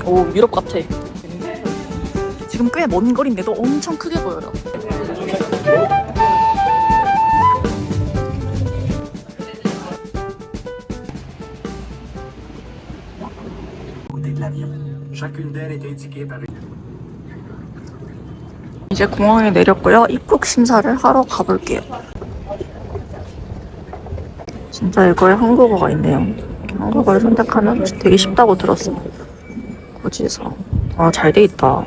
오, 유럽 같아. 지금 꽤 먼 거리인데도 엄청 크게 보여요. 이제 공항에 내렸고요. 입국 심사를 하러 가볼게요. 진짜 이거에 한국어가 있네요. 한국어를 선택하면 되게 쉽다고 들었어요. 고지서. 아, 잘 돼 있다.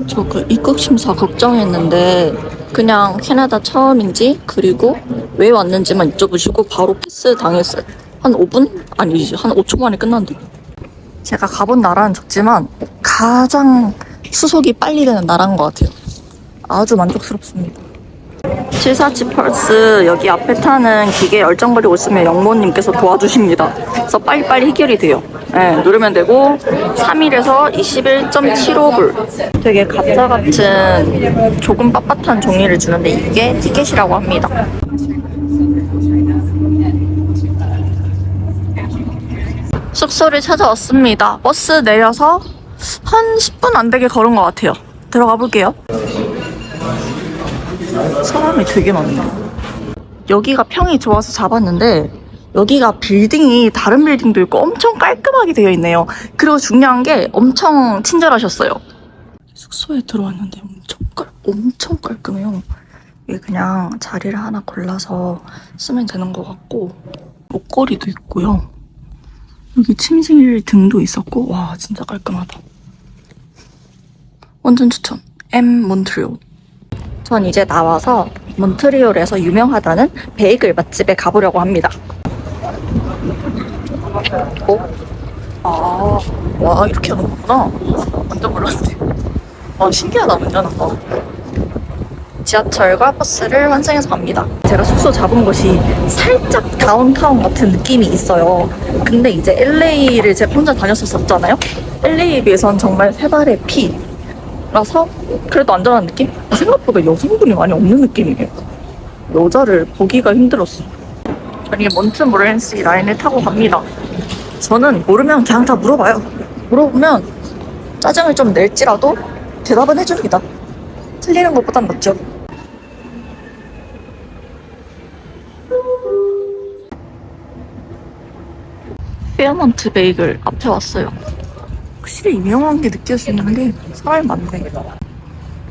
저 그 입국 심사 걱정했는데 그냥 캐나다 처음인지 그리고 왜 왔는지만 여쭤보시고 바로 패스 당했어요. 한 5분? 아니지, 한 5초 만에 끝난대. 제가 가본 나라는 적지만 가장 수속이 빨리 되는 나라인 것 같아요. 아주 만족스럽습니다. 747 펄스 여기 앞에 타는 기계 열정거리고 있으면 영모님께서 도와주십니다. 그래서 빨리빨리 해결이 돼요. 네, 누르면 되고 3일에서 21.75불. 되게 가짜 같은 조금 빳빳한 종이를 주는데 이게 티켓이라고 합니다. 숙소를 찾아왔습니다. 버스 내려서 한 10분 안 되게 걸은 것 같아요. 들어가 볼게요. 사람이 되게 많네요. 여기가 평이 좋아서 잡았는데 여기가 빌딩이 다른 빌딩도 있고 엄청 깔끔하게 되어 있네요. 그리고 중요한 게 엄청 친절하셨어요. 숙소에 들어왔는데 엄청 깔끔해요. 이게 그냥 자리를 하나 골라서 쓰면 되는 것 같고 목걸이도 있고요. 여기 침실 등도 있었고 와 진짜 깔끔하다. 완전 추천. M 몬트리올. 전 이제 나와서 몬트리올에서 유명하다는 베이글 맛집에 가보려고 합니다. 와 이렇게 하는 거구나. 완전 몰랐네. 신기하다. 문 여는 거. 지하철과 버스를 환승해서 갑니다. 제가 숙소 잡은 곳이 살짝 다운타운 같은 느낌이 있어요. 근데 이제 LA를 제가 혼자 다녔었잖아요. LA에 비해선 정말 세 발의 피라서 그래도 안전한 느낌? 생각보다 여성분이 많이 없는 느낌이에요. 여자를 보기가 힘들었어. 저는 몬트모렌시 라인을 타고 갑니다. 저는 모르면 그냥 다 물어봐요. 물어보면 짜증을 좀 낼지라도 대답은 해줍니다. 틀리는 것보단 낫죠. 페어먼트 베이글 앞에 왔어요. 확실히 유명한 게 느껴지는 게 사람이 많네.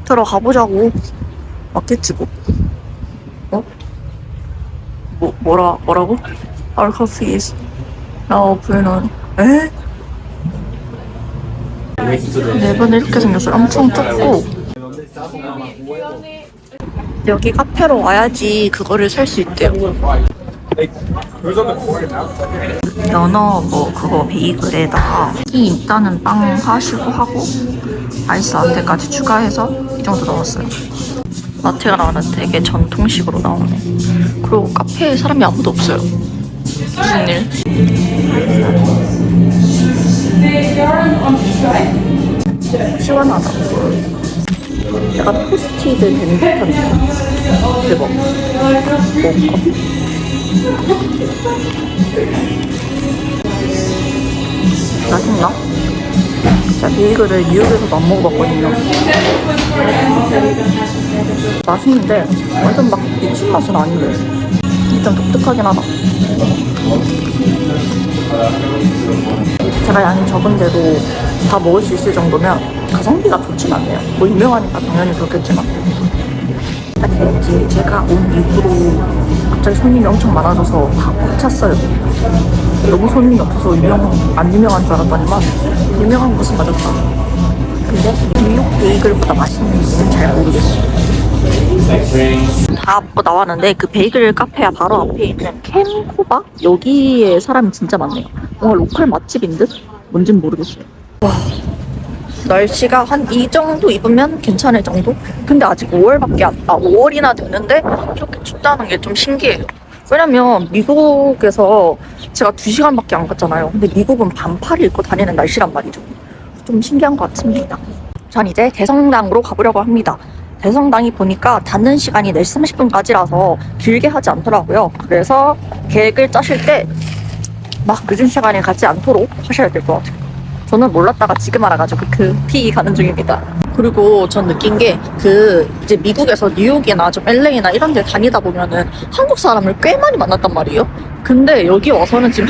들어가 보자고. 맞겠지 뭐. 뭐라고? Our coffee is now open on. 에? 네 번에 이렇게 생겼어요. 엄청 좁고. 여기 카페로 와야지 그거를 살 수 있대요. 연어 그거 베이글에다가 이 있다는 빵 하시고 하고 아이스 라떼까지 추가해서 이 정도 넣었어요. 라떼가 나오는 되게 전통식으로 나오네. 그리고 카페에 사람이 아무도 없어요. 무슨 일? 시원하다. 약간 토스티드 된 듯한 느낌. 대박. 맛있나? 자, 베이글을 뉴욕에서도 안 먹어봤거든요. 맛있는데 완전 막 미친 맛은 아닌데 좀 독특하긴 하다. 제가 양이 적은데도 다 먹을 수 있을 정도면 가성비가 좋진 않네요. 뭐 유명하니까 당연히 그렇겠지만 아니 왠지 제가 온 이후로 갑자기 손님이 엄청 많아져서 다 꽉 찼어요. 너무 손님이 없어서 안 유명한 줄 알았더니만 유명한 곳은 맞았다. 근데 뉴욕 베이글보다 맛있는 이유는 잘 모르겠어요. 다 먹고 나왔는데 그 베이글 카페야 바로 앞에 있는 캔코바? 여기에 사람이 진짜 많네요. 뭔가 로컬 맛집인 듯? 뭔진 모르겠어요. 와, 날씨가 한 이 정도 입으면 괜찮을 정도? 근데 아직 5월이나 됐는데 이렇게 춥다는 게 좀 신기해요. 왜냐면 미국에서 제가 2시간밖에 안 갔잖아요. 근데 미국은 반팔을 입고 다니는 날씨란 말이죠. 좀 신기한 것 같습니다. 전 이제 대성당으로 가보려고 합니다. 대성당이 보니까 닫는 시간이 4시 30분까지라서 길게 하지 않더라고요. 그래서 계획을 짜실 때 막 늦은 시간에 가지 않도록 하셔야 될 것 같아요. 저는 몰랐다가 지금 알아가지고 급히 가는 중입니다. 그리고 전 느낀 게 이제 미국에서 뉴욕이나 좀 LA나 이런 데 다니다 보면은 한국 사람을 꽤 많이 만났단 말이에요. 근데 여기 와서는 지금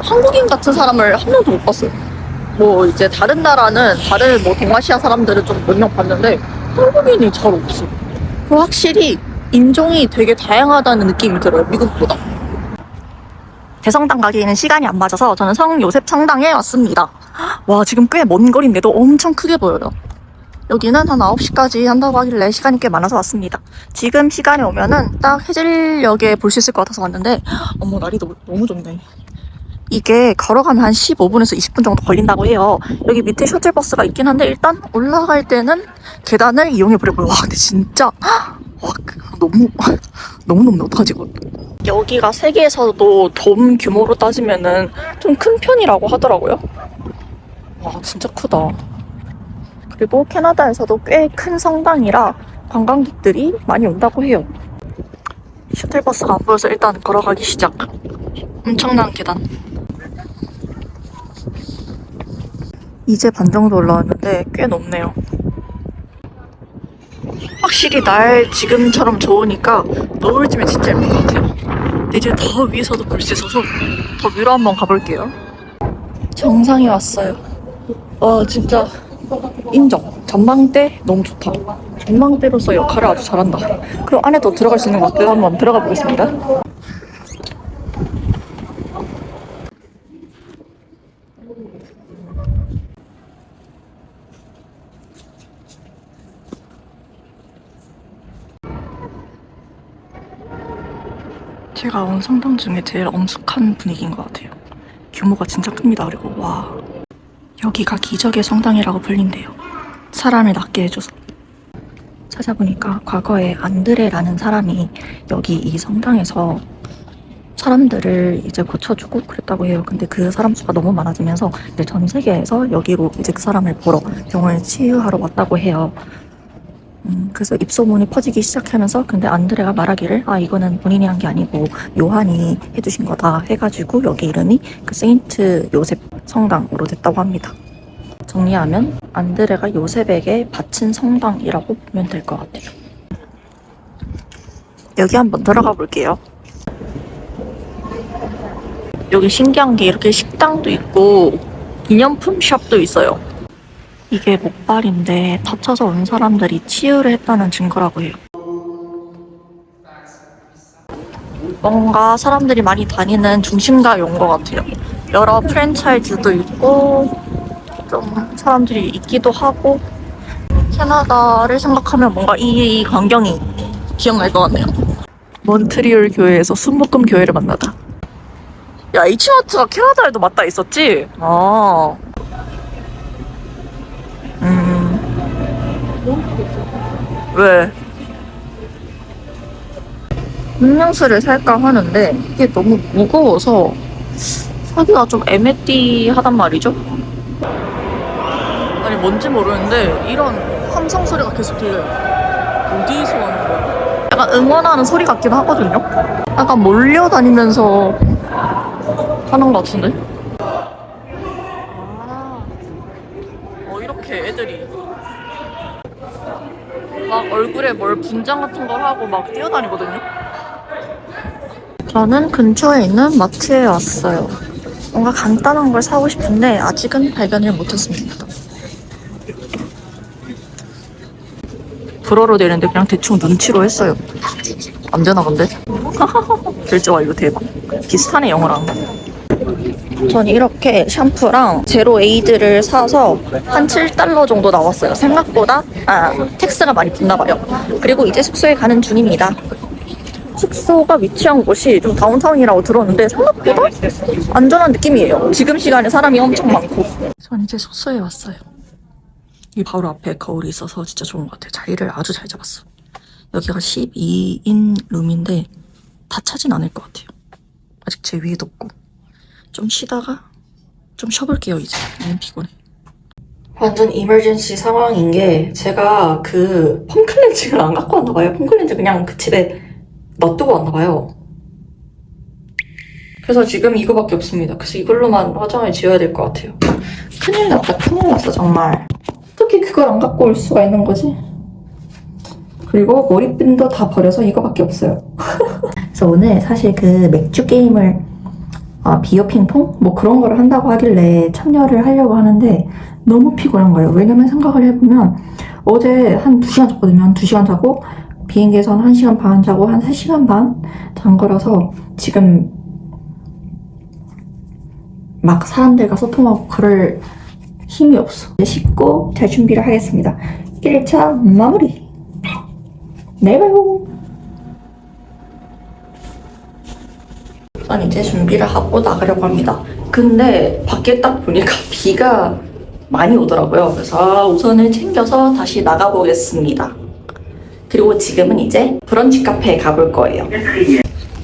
한국인 같은 사람을 한 명도 못 봤어요. 뭐 이제 다른 뭐 동아시아 사람들은 좀 몇 명 봤는데 한국인이 잘 없어. 그 확실히 인종이 되게 다양하다는 느낌이 들어요, 미국보다. 대성당 가기에는 시간이 안 맞아서 저는 성요셉 성당에 왔습니다. 와, 지금 꽤 먼 거리인데도 엄청 크게 보여요. 여기는 한 9시까지 한다고 하길래 시간이 꽤 많아서 왔습니다. 지금 시간에 오면은 딱 해질녘에 볼 수 있을 것 같아서 왔는데, 어머, 날이 너무 좋네. 이게 걸어가면 한 15분에서 20분 정도 걸린다고 해요. 여기 밑에 셔틀버스가 있긴 한데 일단 올라갈 때는 계단을 이용해보려고요. 와, 근데 진짜 와, 너무 어떡하지 이거. 여기가 세계에서도 돔 규모로 따지면은 좀 큰 편이라고 하더라고요. 와, 진짜 크다. 그리고 캐나다에서도 꽤 큰 성당이라 관광객들이 많이 온다고 해요. 셔틀버스가 안 보여서 일단 걸어가기 시작. 엄청난 계단. 이제 반 정도 올라왔는데 꽤 높네요. 확실히 날 지금처럼 좋으니까 노을지면 진짜 예쁠 것 같아요. 근데 이제 더 위에서도 볼 수 있어서 더 위로 한번 가볼게요. 정상에 왔어요. 와, 진짜 인정. 전망대 너무 좋다. 전망대로서 역할을 아주 잘한다. 그리고 안에 또 들어갈 수 있는 것 같아요. 한번 들어가 보겠습니다. 제가 온 성당 중에 제일 엄숙한 분위기인 것 같아요. 규모가 진짜 큽니다. 그리고 와, 여기가 기적의 성당이라고 불린대요. 사람을 낫게 해줘서. 찾아보니까 과거에 안드레라는 사람이 여기 이 성당에서 사람들을 이제 고쳐주고 그랬다고 해요. 근데 그 사람 수가 너무 많아지면서 이제 전 세계에서 여기로 이제 그 사람을 보러 병원을 치유하러 왔다고 해요. 그래서 입소문이 퍼지기 시작하면서 근데 안드레가 말하기를 이거는 본인이 한 게 아니고 요한이 해주신 거다 해가지고 여기 이름이 그 세인트 요셉 성당으로 됐다고 합니다. 정리하면 안드레가 요셉에게 바친 성당이라고 보면 될 것 같아요. 여기 한번 들어가 볼게요. 여기 신기한 게 이렇게 식당도 있고 기념품 샵도 있어요. 이게 목발인데 다쳐서 온 사람들이 치유를 했다는 증거라고 해요. 뭔가 사람들이 많이 다니는 중심가에 온 것 같아요. 여러 프랜차이즈도 있고 좀 사람들이 있기도 하고 캐나다를 생각하면 뭔가 이 광경이 기억날 것 같네요. 몬트리올 교회에서 순복음 교회를 만나다. 야, H마트가 캐나다에도 맞다 있었지? 왜? 음료수를 살까 하는데 이게 너무 무거워서 사기가 좀 애매띠하단 말이죠? 아니 뭔지 모르는데 이런 함성 소리가 계속 들려요. 어디서 하는 거야? 약간 응원하는 소리 같긴 하거든요? 약간 몰려다니면서 하는 것 같은데? 이렇게 애들이 막 얼굴에 뭘 분장 같은 걸 하고 막 뛰어다니거든요? 저는 근처에 있는 마트에 왔어요. 뭔가 간단한 걸 사고 싶은데 아직은 발견을 못했습니다. 불어로 되는데 그냥 대충 눈치로 했어요. 안 되나 본데? 결제 완료 대박. 비슷하네 영어랑. 전 이렇게 샴푸랑 제로 에이드를 사서 한 $7 정도 나왔어요. 생각보다 텍스가 많이 붙나봐요. 그리고 이제 숙소에 가는 중입니다. 숙소가 위치한 곳이 좀 다운타운이라고 들었는데 생각보다 안전한 느낌이에요. 지금 시간에 사람이 엄청 많고. 전 이제 숙소에 왔어요. 이 바로 앞에 거울이 있어서 진짜 좋은 것 같아요. 자리를 아주 잘 잡았어. 여기가 12인 룸인데 다 차진 않을 것 같아요. 아직 제 위에도 없고. 좀 쉬다가 좀 쉬어볼게요. 이제 너무 피곤해. 완전 이머전시 상황인 게 제가 그 폼클렌징을 안 갖고 왔나봐요. 폼클렌징 그냥 그 집에 놔두고 왔나봐요. 그래서 지금 이거밖에 없습니다. 그래서 이걸로만 화장을 지어야 될 것 같아요. 큰일 났다, 큰일 났어, 정말. 어떻게 그걸 안 갖고 올 수가 있는 거지? 그리고 머리핀도 다 버려서 이거밖에 없어요. 그래서 오늘 사실 그 맥주 게임을 비어 핑퐁? 뭐 그런 거를 한다고 하길래 참여를 하려고 하는데 너무 피곤한 거예요. 왜냐면 생각을 해보면 어제 한 2시간 잤거든요. 한 2시간 자고 비행기에서 한 1시간 반 자고 한 3시간 반 잔 거라서 지금 막 사람들과 소통하고 그럴 힘이 없어. 씻고 잘 준비를 하겠습니다. 1차 마무리. 내일 봐요. 전 이제 준비를 하고 나가려고 합니다. 근데 밖에 딱 보니까 비가 많이 오더라고요. 그래서 우산을 챙겨서 다시 나가보겠습니다. 그리고 지금은 이제 브런치 카페에 가볼 거예요.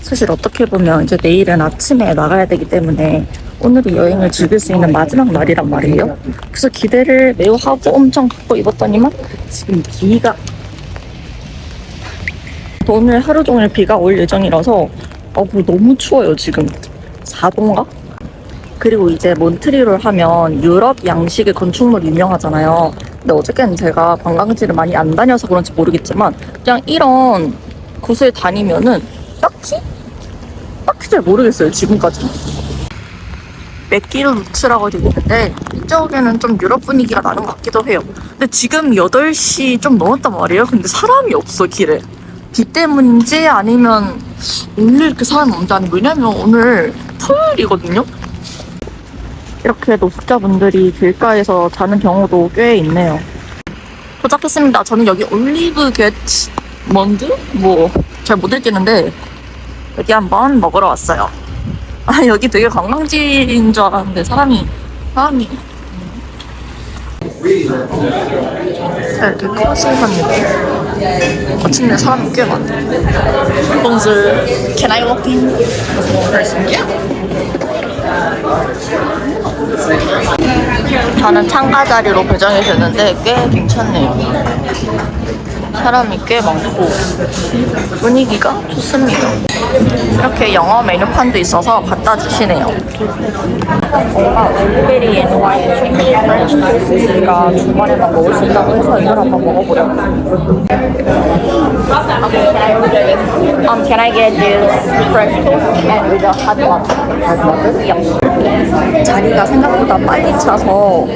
사실 어떻게 보면 이제 내일은 아침에 나가야 되기 때문에 오늘이 여행을 즐길 수 있는 마지막 날이란 말이에요. 그래서 기대를 매우 하고 엄청 갖고 입었더니만 지금 비가 오늘 하루 종일 비가 올 예정이라서 너무 추워요. 지금 4도인가? 그리고 이제 몬트리올 하면 유럽 양식의 건축물 유명하잖아요. 근데 어저께는 제가 관광지를 많이 안 다녀서 그런지 모르겠지만 그냥 이런 곳을 다니면은 딱히 잘 모르겠어요. 지금까지. 맥길 루츠라고 되어 있는데 이쪽에는 좀 유럽 분위기가 나는 것 같기도 해요. 근데 지금 8시 좀 넘었단 말이에요. 근데 사람이 없어, 길에. 비 때문인지 아니면 오늘 이렇게 사람이 없는지 아니면 왜냐면 오늘 토요일이거든요. 이렇게 노숙자분들이 길가에서 자는 경우도 꽤 있네요. 도착했습니다. 저는 여기 올리브 게트먼드? 잘 못 읽겠는데 여기 한번 먹으러 왔어요. 여기 되게 관광지인 줄 알았는데 사람이 이렇게 컷을 샀는데 아침에 사람이 꽤 많네. Bonjour. Can I walk in? 저는 참가 자리로 배정이 됐는데 꽤 괜찮네요. 사람이 꽤 많고 분위기가 좋습니다. 이렇게 영어 메뉴판도 있어서 갖다 주시네요. 뭔가 올리베리 NY 초콜릿 프렌치 토스트가 주말에만 먹을 수 있다고 해서 이걸 한번 먹어보려고. Can I get this French toast and with a hot water? Yep. 자리가 생각보다 빨리 차서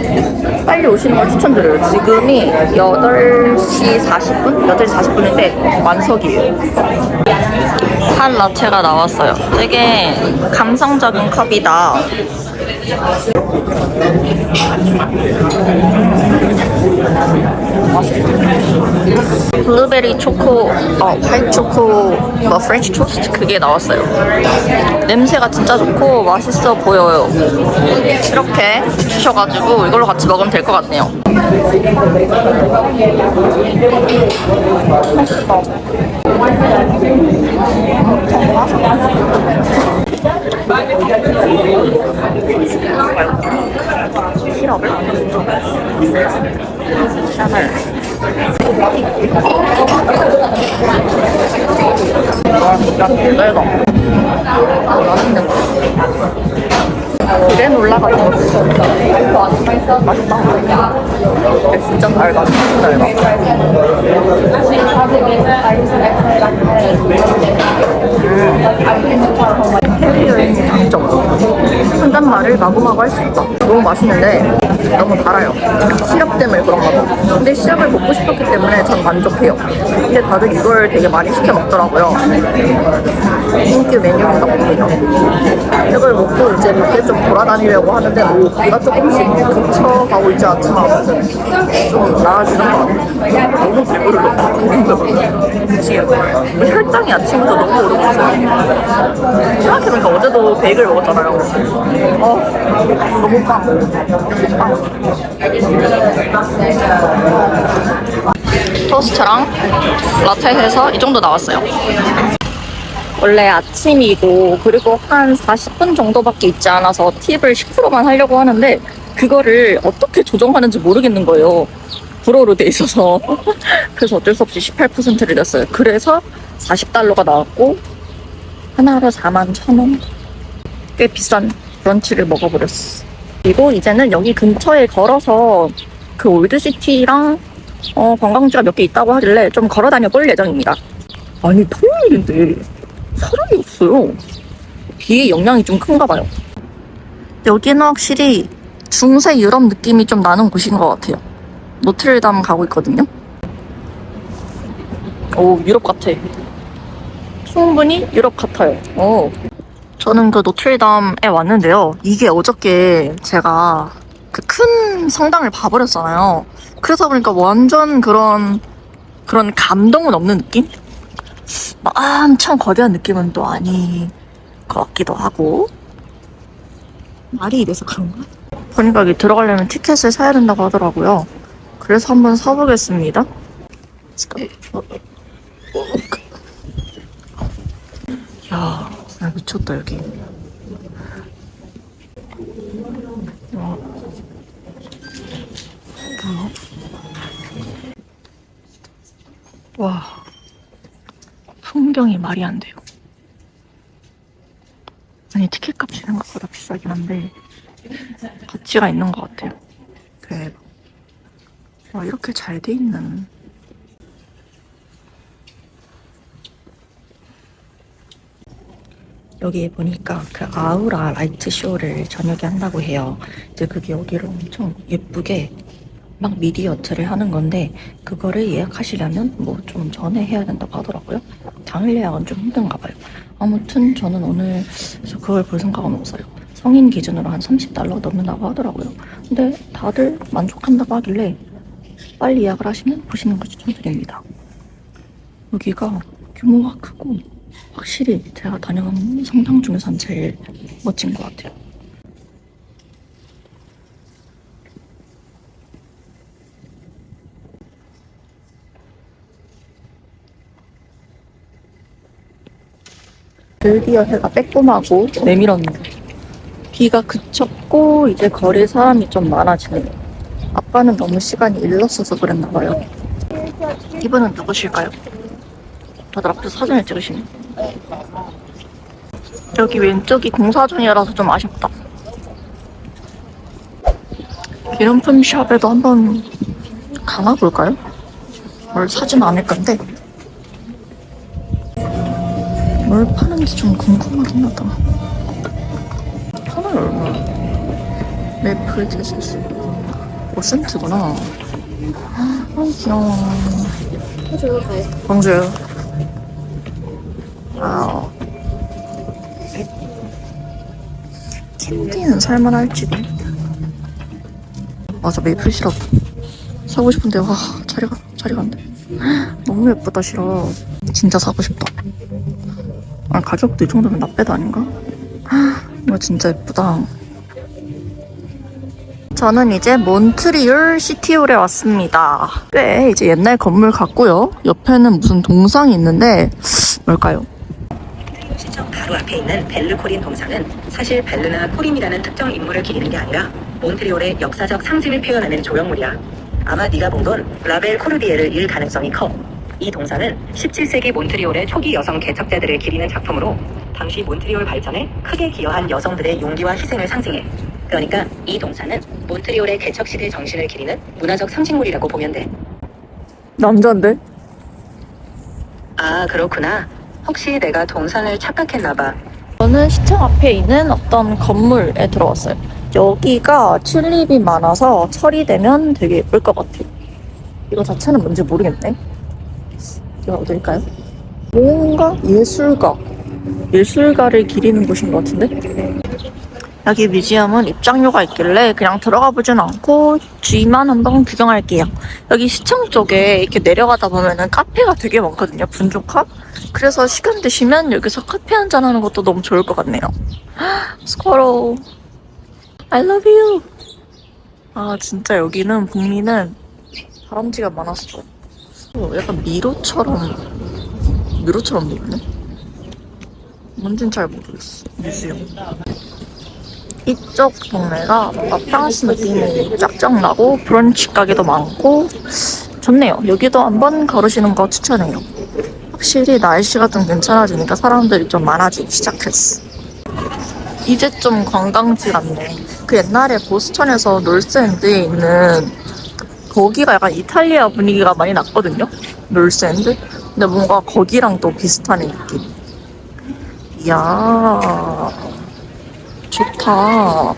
빨리 오시는 걸 추천드려요. 지금이 8시 40분? 8시 40분인데 만석이에요. 핫 라테가 나왔어요. 되게 감성적인 컵이다. 블루베리 초코, 화이트 초코, 프렌치 토스트 그게 나왔어요. 냄새가 진짜 좋고 맛있어 보여요. 이렇게 주셔가지고 이걸로 같이 먹으면 될 것 같네요. 시럽을 샤넬 진짜 대박. 맛있는 거 그래놀라 같은 것도 있어. 맛있다. 진짜 달다. 진짜 달다. 해리여행의 장점. 한 잔말을 마구마구 할 수 있다. 너무 맛있는데 너무 달아요. 시럽 때문에 그런가 봐. 근데 시럽을 먹고 싶었기 때문에 전 만족해요. 근데 다들 이걸 되게 많이 시켜 먹더라고요. 인기 메뉴인가 봅니다. 이걸 먹고 이제 밖에 좀 돌아다니려고 하는데 비가 조금씩 그쳐가고 있지 않지만 아무튼 좀 나아지는 것 같아요. 너무 배부르다. 미치겠어. 혈당이 아침부터 너무 오르고 있어요. 생각해보니까 어제도 베이글 먹었잖아요. 너무 빵. 토스트랑 라테 해서 이 정도 나왔어요. 원래 아침이고 그리고 한 40분 정도밖에 있지 않아서 팁을 10%만 하려고 하는데 그거를 어떻게 조정하는지 모르겠는 거예요. 불어로 돼 있어서. 그래서 어쩔 수 없이 18%를 냈어요. 그래서 $40가 나왔고 하나로 41,000원. 꽤 비싼 브런치를 먹어버렸어. 그리고 이제는 여기 근처에 걸어서 그 올드시티랑 관광지가 몇 개 있다고 하길래 좀 걸어 다녀 볼 예정입니다. 아니 토요일인데 사람이 없어요. 비의 영향이 좀 큰가 봐요. 여기는 확실히 중세 유럽 느낌이 좀 나는 곳인 것 같아요. 노트르담 가고 있거든요. 오, 유럽 같아. 충분히 유럽 같아요. 오. 저는 그 노트르담에 왔는데요. 이게 어저께 제가 그 큰 성당을 봐버렸잖아요. 그러다 보니까 완전 그런 감동은 없는 느낌? 막 엄청 거대한 느낌은 또 아닌 것 같기도 하고. 말이 이래서 그런가? 보니까 여기 들어가려면 티켓을 사야 된다고 하더라고요. 그래서 한번 사보겠습니다. 야, 미쳤다 여기. 뭐야? 와, 풍경이 말이 안 돼요. 아니 티켓값이 생각보다 비싸긴 한데 가치가 있는 것 같아요. 대박. 와, 이렇게 잘 돼 있는. 여기에 보니까 그 아우라 라이트 쇼를 저녁에 한다고 해요. 이제 그게 여기를 엄청 예쁘게 막 미디어트를 하는 건데 그거를 예약하시려면 뭐 좀 전에 해야 된다고 하더라고요. 당일 예약은 좀 힘든가 봐요. 아무튼 저는 오늘 그걸 볼 생각은 없어요. 성인 기준으로 한 $30 넘는다고 하더라고요. 근데 다들 만족한다고 하길래 빨리 예약을 하시면 보시는 걸 추천드립니다. 여기가 규모가 크고 확실히 제가 다녀온 성당 중에선 제일 멋진 것 같아요. 드디어 해가 빼꼼하고 내밀었네요. 비가 그쳤고 이제 거리에 사람이 좀 많아지네요. 아빠는 너무 시간이 일렀어서 그랬나 봐요. 이분은 누구실까요? 다들 앞에서 사진을 찍으시네. 여기 왼쪽이 공사 중이라서 좀 아쉽다. 기념품 샵에도 한번 가나 볼까요? 뭘 사진 않을 건데 뭘 파는지 좀 궁금하긴 하다. 하나에 얼마야? 메이플 디스스 5센트구나. 아, 귀여워. 공주. 와우. 캔디는 살만할지도. 맞아, 메이플 시럽 사고 싶은데 와 자리가 안 돼. 너무 예쁘다 시럽. 진짜 사고 싶다. 아, 가격도 이 정도면 나빼도 아닌가? 이거 진짜 예쁘다. 저는 이제 몬트리올 시티홀에 왔습니다. 꽤 이제 옛날 건물 같고요. 옆에는 무슨 동상이 있는데 뭘까요? 시청 바로 앞에 있는 벨르코린 동상은 사실 벨르나 코린이라는 특정 인물을 기리는 게 아니라 몬트리올의 역사적 상징을 표현하는 조형물이야. 아마 네가 본 건 라벨 코르비에를 일 가능성이 커. 이 동상은 17세기 몬트리올의 초기 여성 개척자들을 기리는 작품으로 당시 몬트리올 발전에 크게 기여한 여성들의 용기와 희생을 상징해. 그러니까 이 동상은 몬트리올의 개척 시대 정신을 기리는 문화적 상징물이라고 보면 돼. 남잔데? 아, 그렇구나. 혹시 내가 동상을 착각했나봐. 저는 시청 앞에 있는 어떤 건물에 들어왔어요. 여기가 튤립이 많아서 철이 되면 되게 예쁠 것 같아요. 이거 자체는 뭔지 모르겠네. 여기가 어딜까요? 뭔가 예술가를 기리는 곳인 것 같은데? 여기 뮤지엄은 입장료가 있길래 그냥 들어가 보진 않고 주위만 한번 구경할게요. 여기 시청 쪽에 이렇게 내려가다 보면은 카페가 되게 많거든요. 분조카? 그래서 시간 되시면 여기서 커피 한잔 하는 것도 너무 좋을 것 같네요. 스쿼로 I love you. 아, 진짜 여기는 북미는 다람쥐가 많아서 좋아. 약간 미로처럼 보이네. 뭔진 잘 모르겠어. 뮤지엄. 이쪽 동네가 뭔가 프랑스 느낌이 쫙쫙 나고 브런치 가게도 많고 좋네요. 여기도 한번 걸으시는 거 추천해요. 확실히 날씨가 좀 괜찮아지니까 사람들이 좀 많아지기 시작했어. 이제 좀 관광지 같네. 그 옛날에 보스턴에서 놀스엔드에 있는 거기가 약간 이탈리아 분위기가 많이 났거든요. 놀스엔드. 근데 뭔가 거기랑 또 비슷한 느낌. 이야, 좋다.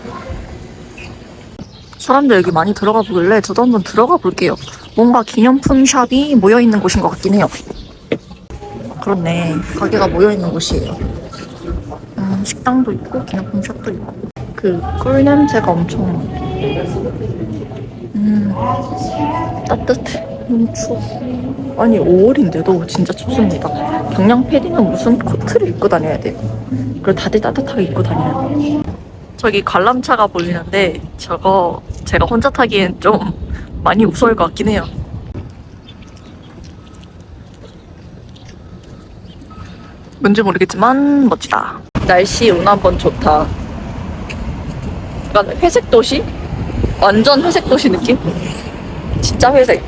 사람들 여기 많이 들어가 보길래 저도 한번 들어가 볼게요. 뭔가 기념품 샵이 모여있는 곳인 것 같긴 해요. 그렇네. 가게가 모여있는 곳이에요. 식당도 있고 기념품 샵도 있고. 그 꿀 냄새가 엄청 따뜻해. 너무 추워. 아니 5월인데도 진짜 춥습니다. 경량 패딩은 무슨 코트를 입고 다녀야 돼요. 그리고 다들 따뜻하게 입고 다녀야 돼요. 저기 관람차가 보이는데 저거 제가 혼자 타기엔 좀 많이 무서울 것 같긴 해요. 뭔지 모르겠지만 멋지다. 날씨 운 한번 좋다. 약간 회색 도시? 완전 회색 도시 느낌? 진짜 회색.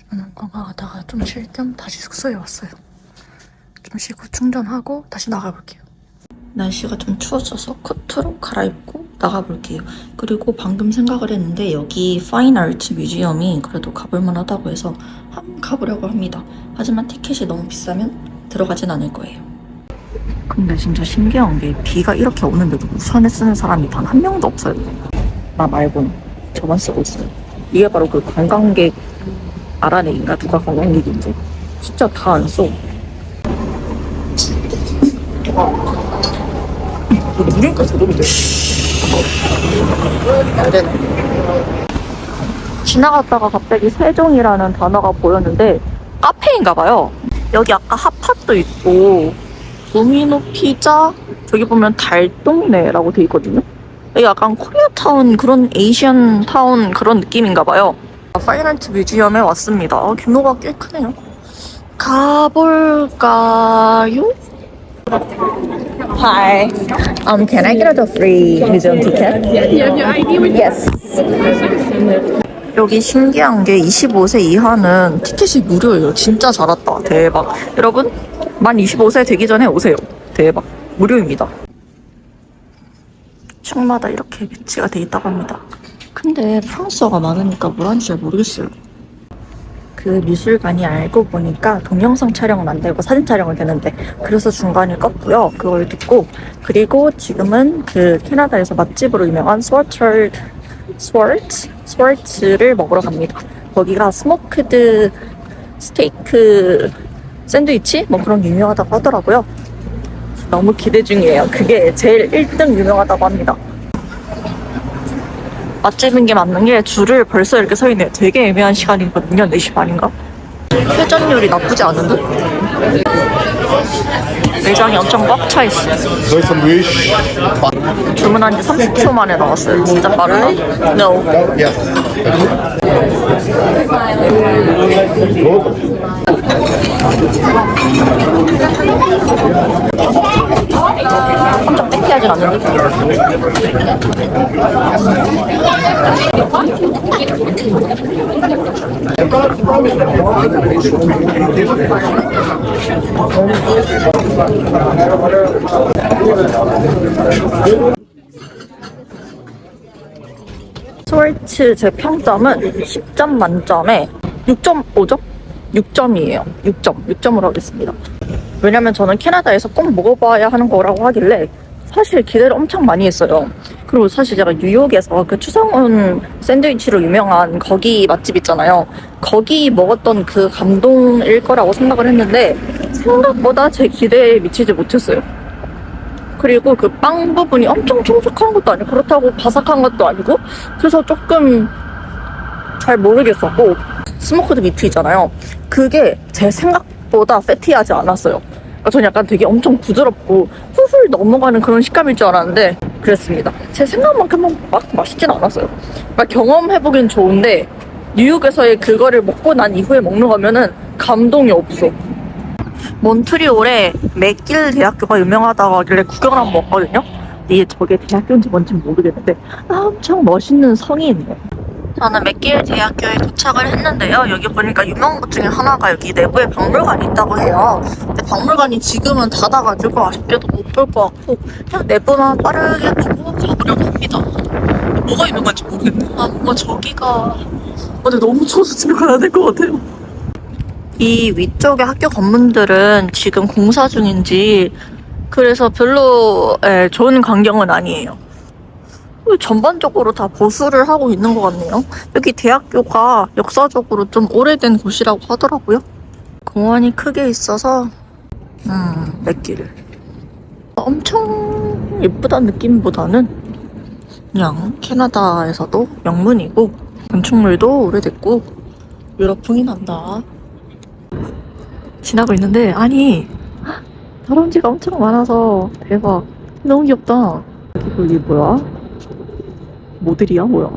저는 관광하다가 좀 쉴 겸 다시 숙소에 왔어요. 좀 쉬고 충전하고 다시 나가볼게요. 날씨가 좀 추워져서 코트로 갈아입고 나가볼게요. 그리고 방금 생각을 했는데 여기 파인 아트 뮤지엄이 그래도 가볼만 하다고 해서 한번 가보려고 합니다. 하지만 티켓이 너무 비싸면 들어가진 않을 거예요. 근데 진짜 신기한 게 비가 이렇게 오는데도 우산을 쓰는 사람이 단 한 명도 없어요. 나 말고는 저만 쓰고 있어요. 이게 바로 그 관광객 알아내기인가? 누가 관광객인지 진짜 다 안 써. 물이니까 저도 돼. 안 되네. 지나갔다가 갑자기 세종이라는 단어가 보였는데 카페인가봐요. 여기 아까 핫팟도 있고 도미노 피자, 저기 보면 달동네라고 돼 있거든요. 여기 약간 코리아타운, 그런 에이시안 타운 그런 느낌인가봐요. 파인아트 뮤지엄에 왔습니다. 규모가 꽤 크네요. 가볼까요? Hi. Can I get a free museum ticket? You have your ID with you? Yes. 여기 신기한 게 25세 이하는 티켓이 무료예요. 진짜 잘 왔다. 대박. 여러분, 만 25세 되기 전에 오세요. 대박. 무료입니다. 층마다 이렇게 배치가 돼 있다고 합니다. 근데 프랑스어가 많으니까 뭘 하는지 잘 모르겠어요. 그 미술관이 알고 보니까 동영상 촬영은 안 되고 사진 촬영을 되는데 그래서 중간에 껐고요. 그걸 듣고 그리고 지금은 그 캐나다에서 맛집으로 유명한 스월츠를 먹으러 갑니다. 거기가 스모크드 스테이크 샌드위치 뭐 그런 게 유명하다고 하더라고요. 너무 기대 중이에요. 그게 제일 1등 유명하다고 합니다. 맛집인 게 맞는 게 줄을 벌써 이렇게 서 있네요. 되게 애매한 시간이거든요. 4시 반인가? 회전율이 나쁘지 않은데? 매장이 엄청 꽉 차 있어요. Dois sanduíches. 주문한 지 30초 만에 나왔어요. 진짜 빠르다. No. Yes. 엄청 땡기하진 않는데? 스월츠 제 평점은 10점 만점에 6.5점? 6점이에요. 6점으로 하겠습니다. 왜냐면 저는 캐나다에서 꼭 먹어봐야 하는 거라고 하길래 사실 기대를 엄청 많이 했어요. 그리고 사실 제가 뉴욕에서 그 추성훈 샌드위치로 유명한 거기 맛집 있잖아요. 거기 먹었던 그 감동일 거라고 생각을 했는데 생각보다 제 기대에 미치지 못했어요. 그리고 그 빵 부분이 엄청 촉촉한 것도 아니고 그렇다고 바삭한 것도 아니고 그래서 조금 잘 모르겠었고 스모크드 미트 있잖아요. 그게 제 생각보다 패티하지 않았어요. 그러니까 저는 약간 되게 엄청 부드럽고 훌훌 넘어가는 그런 식감일 줄 알았는데 그랬습니다. 제 생각만큼은 막 맛있진 않았어요. 그러니까 경험해보긴 좋은데 뉴욕에서의 그거를 먹고 난 이후에 먹는 거면은 감동이 없어. 몬트리올에 맥길 대학교가 유명하다고 하길래 구경을 한번 먹거든요. 이게 저게 대학교인지 뭔지 모르겠는데 엄청 멋있는 성이 있네요. 저는 맥길 대학교에 도착을 했는데요. 여기 보니까 유명한 것 중에 하나가 여기 내부에 박물관이 있다고 해요. 근데 박물관이 지금은 닫아가지고 아쉽게도 못 볼 것 같고 그냥 내부만 빠르게 보고 가보려고 합니다. 뭐가 유명한지 모르겠네. 아, 뭔가 저기가... 근데 너무 추워서 집에 가야 될 것 같아요. 이 위쪽의 학교 건물들은 지금 공사 중인지 그래서 별로 좋은 광경은 아니에요. 전반적으로 다 보수를 하고 있는 것 같네요. 여기 대학교가 역사적으로 좀 오래된 곳이라고 하더라고요. 공원이 크게 있어서 맥길 엄청 예쁘다는 느낌보다는 그냥 캐나다에서도 명문이고 건축물도 오래됐고 유럽풍이 난다. 지나고 있는데 아니 다람쥐가 엄청 많아서 대박. 너무 귀엽다. 여기 뭐야? 모델이야 뭐야?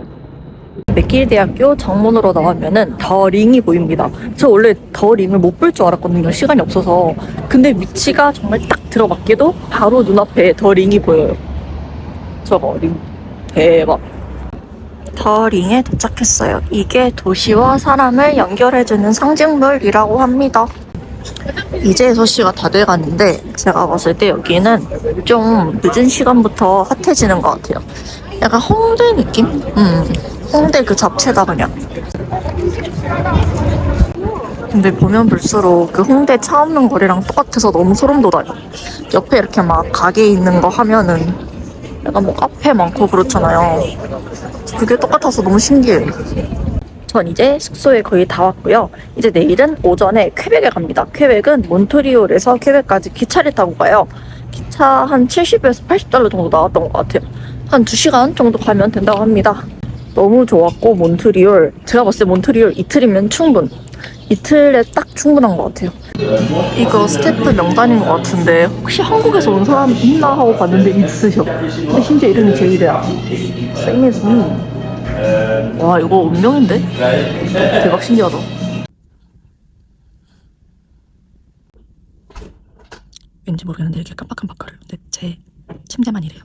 맥길 대학교 정문으로 나오면은 더 링이 보입니다. 저 원래 더 링을 못 볼 줄 알았거든요. 시간이 없어서. 근데 위치가 정말 딱 들어맞게도 바로 눈앞에 더 링이 보여요. 저거 링 대박. 더 링에 도착했어요. 이게 도시와 사람을 연결해주는 상징물이라고 합니다. 이제 6시가 다 돼가는데 제가 봤을 때 여기는 좀 늦은 시간부터 핫해지는 것 같아요. 약간 홍대 느낌? 홍대 그 자체다 그냥. 근데 보면 볼수록 그 홍대 차 없는 거리랑 똑같아서 너무 소름 돋아요. 옆에 이렇게 막 가게 있는 거 하면은 약간 뭐 카페 많고 그렇잖아요. 그게 똑같아서 너무 신기해요. 전 이제 숙소에 거의 다 왔고요. 이제 내일은 오전에 퀘벡에 갑니다. 퀘벡은 몬트리올에서 퀘벡까지 기차를 타고 가요. 기차 한 70에서 80달러 정도 나왔던 것 같아요. 한 2시간 정도 가면 된다고 합니다. 너무 좋았고 몬트리올 제가 봤을 때 몬트리올 이틀이면 충분. 이틀에 딱 충분한 것 같아요. 이거 스태프 명단인 것 같은데 혹시 한국에서 온 사람 있나 하고 봤는데 있으셔. 근데 심지어 이름이 제이드야. Same as me. 와 이거 운명인데? 대박 신기하다. 왠지 모르겠는데 이렇게 깜빡깜빡거려요. 근데 제 침대만 이래요.